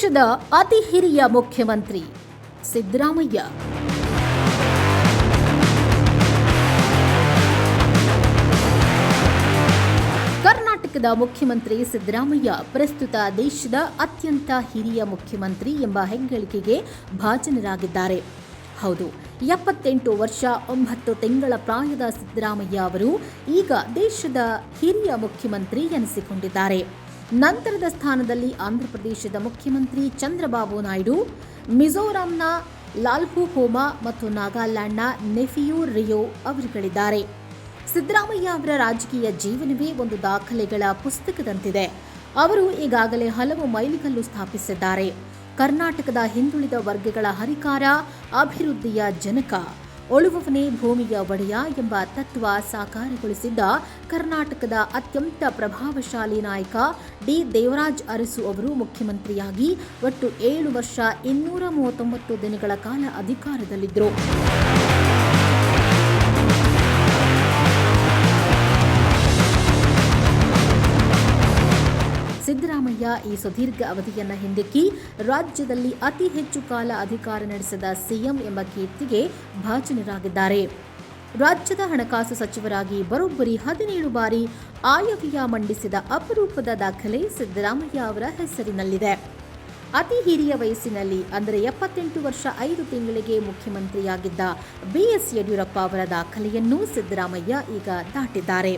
ದೇಶದ ಅತಿ ಹಿರಿಯ ಮುಖ್ಯಮಂತ್ರಿ ಸಿದ್ದರಾಮಯ್ಯ. ಕರ್ನಾಟಕದ ಮುಖ್ಯಮಂತ್ರಿ ಸಿದ್ದರಾಮಯ್ಯ ಪ್ರಸ್ತುತ ದೇಶದ ಅತ್ಯಂತ ಹಿರಿಯ ಮುಖ್ಯಮಂತ್ರಿ ಎಂಬ ಹೆಗ್ಗಳಿಕೆಗೆ ಭಾಜನರಾಗಿದ್ದಾರೆ. ಹೌದು, 78 ವರ್ಷ 9 ತಿಂಗಳ ಪ್ರಾಯದ ಸಿದ್ದರಾಮಯ್ಯ ಅವರು ಈಗ ದೇಶದ ಹಿರಿಯ ಮುಖ್ಯಮಂತ್ರಿ ಎನಿಸಿಕೊಂಡಿದ್ದಾರೆ. ನಂತರದ ಸ್ಥಾನದಲ್ಲಿ ಆಂಧ್ರಪ್ರದೇಶದ ಮುಖ್ಯಮಂತ್ರಿ ಚಂದ್ರಬಾಬು ನಾಯ್ಡು, ಮಿಜೋರಾಂನ ಲಾಲ್ಹುಹೋಮಾ ಮತ್ತು ನಾಗಾಲ್ಯಾಂಡ್ನ ನೆಫಿಯು ರಿಯೋ ಅವರುಗಳಿದ್ದಾರೆ. ಸಿದ್ದರಾಮಯ್ಯ ಅವರ ರಾಜಕೀಯ ಜೀವನವೇ ಒಂದು ದಾಖಲೆಗಳ ಪುಸ್ತಕದಂತಿದೆ. ಅವರು ಈಗಾಗಲೇ ಹಲವು ಮೈಲಿಗಲ್ಲು ಸ್ಥಾಪಿಸಿದ್ದಾರೆ. ಕರ್ನಾಟಕದ ಹಿಂದುಳಿದ ವರ್ಗಗಳ ಹರಿಕಾರ, ಅಭಿವೃದ್ಧಿಯ ಜನಕ, ಉಳುವವನೇ ಭೂಮಿಯ ಒಡೆಯ ಎಂಬ ತತ್ವ ಸಾಕಾರಗೊಳಿಸಿದ್ದ ಕರ್ನಾಟಕದ ಅತ್ಯಂತ ಪ್ರಭಾವಶಾಲಿ ನಾಯಕ ಡಿ ದೇವರಾಜ್ ಅರಸು ಅವರು ಮುಖ್ಯಮಂತ್ರಿಯಾಗಿ ಒಟ್ಟು 7 ವರ್ಷ 239 ದಿನಗಳ ಕಾಲ ಅಧಿಕಾರದಲ್ಲಿದ್ದರು. ಸಿದ್ದರಾಮಯ್ಯ ಈ ಸುದೀರ್ಘ ಅವಧಿಯನ್ನು ಹಿಂದಿಕ್ಕಿ ರಾಜ್ಯದಲ್ಲಿ ಅತಿ ಹೆಚ್ಚು ಕಾಲ ಅಧಿಕಾರ ನಡೆಸಿದ ಸಿಎಂ ಎಂಬ ಕೀರ್ತಿಗೆ ಭಾಜನರಾಗಿದ್ದಾರೆ. ರಾಜ್ಯದ ಹಣಕಾಸು ಸಚಿವರಾಗಿ ಬರೋಬ್ಬರಿ 17 ಬಾರಿ ಆಯವ್ಯಯ ಮಂಡಿಸಿದ ಅಪರೂಪದ ದಾಖಲೆ ಸಿದ್ದರಾಮಯ್ಯ ಅವರ ಹೆಸರಿನಲ್ಲಿದೆ. ಅತಿ ಹಿರಿಯ ವಯಸ್ಸಿನಲ್ಲಿ ಅಂದರೆ 78 ವರ್ಷ 5 ತಿಂಗಳಿಗೆ ಮುಖ್ಯಮಂತ್ರಿಯಾಗಿದ್ದ ಬಿಎಸ್ ಯಡಿಯೂರಪ್ಪ ಅವರ ದಾಖಲೆಯನ್ನು ಸಿದ್ದರಾಮಯ್ಯ ಈಗ ದಾಟಿದ್ದಾರೆ.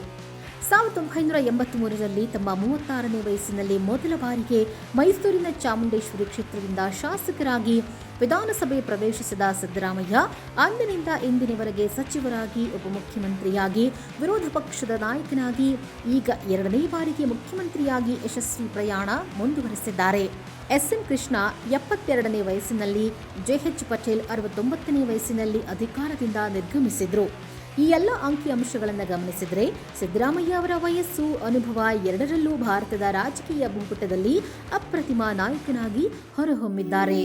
1983ರಲ್ಲಿ ತಮ್ಮ 36ನೇ ವಯಸ್ಸಿನಲ್ಲಿ ಮೊದಲ ಬಾರಿಗೆ ಮೈಸೂರಿನ ಚಾಮುಂಡೇಶ್ವರಿ ಕ್ಷೇತ್ರದಿಂದ ಶಾಸಕರಾಗಿ ವಿಧಾನಸಭೆ ಪ್ರವೇಶಿಸಿದ ಸಿದ್ದರಾಮಯ್ಯ ಅಂದಿನಿಂದ ಇಂದಿನವರೆಗೆ ಸಚಿವರಾಗಿ, ಉಪಮುಖ್ಯಮಂತ್ರಿಯಾಗಿ, ವಿರೋಧ ಪಕ್ಷದ ನಾಯಕನಾಗಿ, ಈಗ 2ನೇ ಬಾರಿಗೆ ಮುಖ್ಯಮಂತ್ರಿಯಾಗಿ ಯಶಸ್ವಿ ಪ್ರಯಾಣ ಮುಂದುವರೆಸಿದ್ದಾರೆ. ಎಸ್ಎಂ ಕೃಷ್ಣ 72ನೇ ವಯಸ್ಸಿನಲ್ಲಿ, ಜೆಎಚ್ ಪಟೇಲ್ 69ನೇ ವಯಸ್ಸಿನಲ್ಲಿ ಅಧಿಕಾರದಿಂದ ನಿರ್ಗಮಿಸಿದ್ರು. ಈ ಎಲ್ಲ ಅಂಕಿಅಂಶಗಳನ್ನು ಗಮನಿಸಿದರೆ ಸಿದ್ದರಾಮಯ್ಯ ಅವರ ವಯಸ್ಸು, ಅನುಭವ ಎರಡರಲ್ಲೂ ಭಾರತದ ರಾಜಕೀಯ ಭೂಪಟದಲ್ಲಿ ಅಪ್ರತಿಮ ನಾಯಕನಾಗಿ ಹೊರಹೊಮ್ಮಿದ್ದಾರೆ.